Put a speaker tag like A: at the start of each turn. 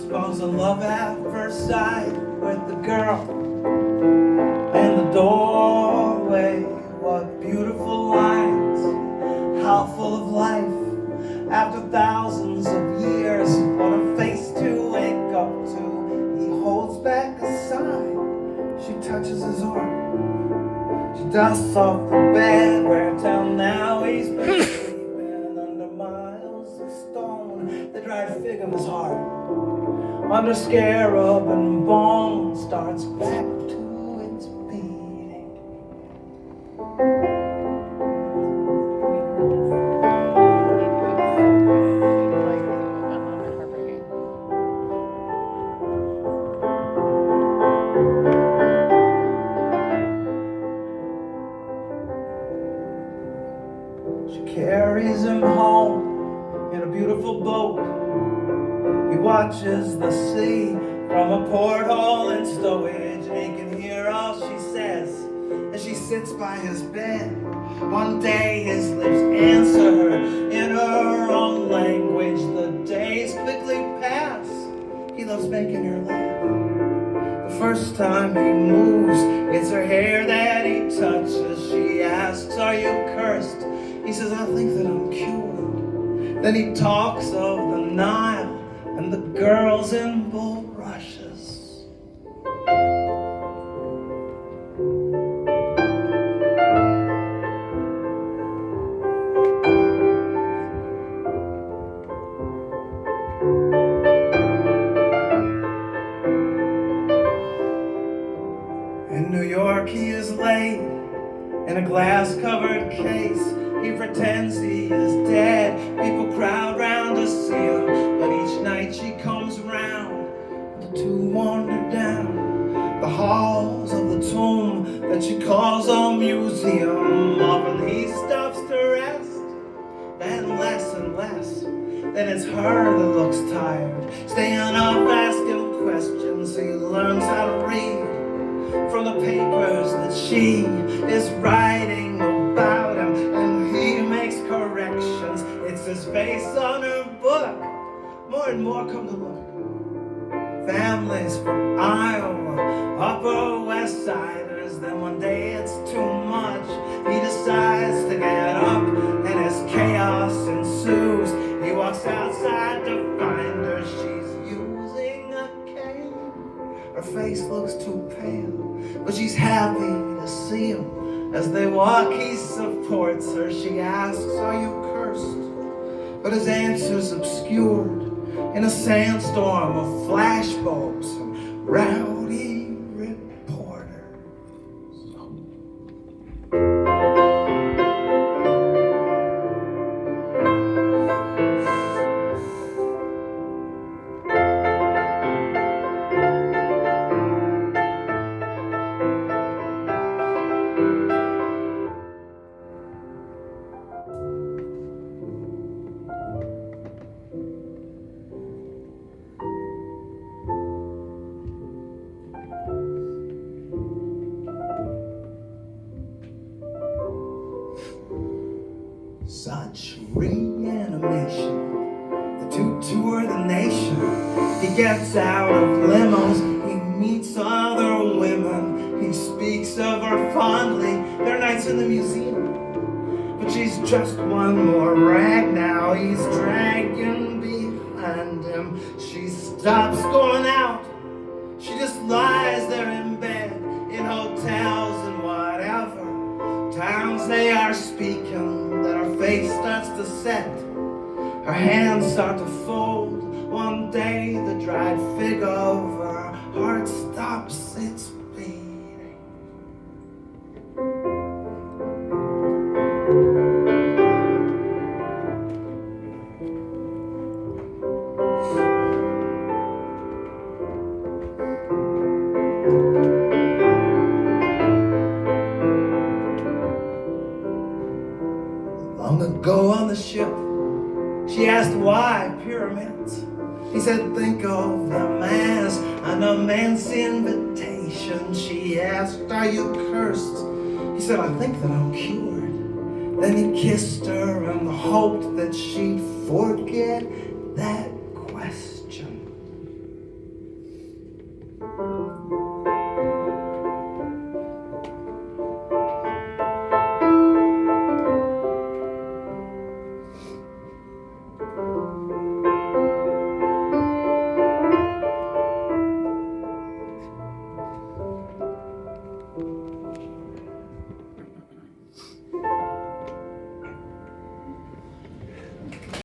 A: Falls in love at first sight with the girl in the doorway. What beautiful lines, how full of life. After thousands of years, what a face to wake up to. He holds back a sigh. She touches his arm. She dusts off the bed where till now he's been sleeping under miles of stone. The dried fig of his heart, under scarab and bone, starts back to its beating. She carries him home in a beautiful boat. He watches the sea from a porthole in stowage, and he can hear all she says as she sits by his bed. One day his lips answer her in her own language. The days quickly pass. He loves making her laugh. The first time he moves, it's her hair that he touches. She asks, "Are you cursed?" He says, "I think that I'm cured." Then he talks of the Nile and the girls in bulrushes. In New York he is laid in a glass-covered case. He pretends he is dead. People crowd round to see him, but each night she comes round. The two wander down the halls of the tomb that she calls a museum. Often he stops to rest, then less and less. Then it's her that looks tired, staying up asking questions. He learns how to read from the papers that she is writing about him, and he makes corrections. It's his face on her book. More and more come to look. Families from Iowa, Upper West Siders. Then one day it's too much. He decides to get up, and as chaos ensues, he walks outside to find her. She's using a cane. Her face looks too pale, but she's happy to see him. As they walk, he supports her. She asks, "Are you cursed?" But his answer's obscured in a sandstorm of flashbulbs and rowdy reporters. Such reanimation. The two tour the nation. He gets out of limos. He meets other women. He speaks of her fondly. Their nights in the museum. But she's just one more rag now. He's dragging behind him. She stops going out. She just lies there in bed, in hotels and whatever towns they are speaking, that her face starts to set. Her hands start to fold. One day the dried fig of her heart stops its beating. Long ago on the ship, she asked why pyramids. He said, think of them as an immense invitation. She asked, are you cursed? He said, I think that I'm cured. Then he kissed her and hoped that she'd forget that question.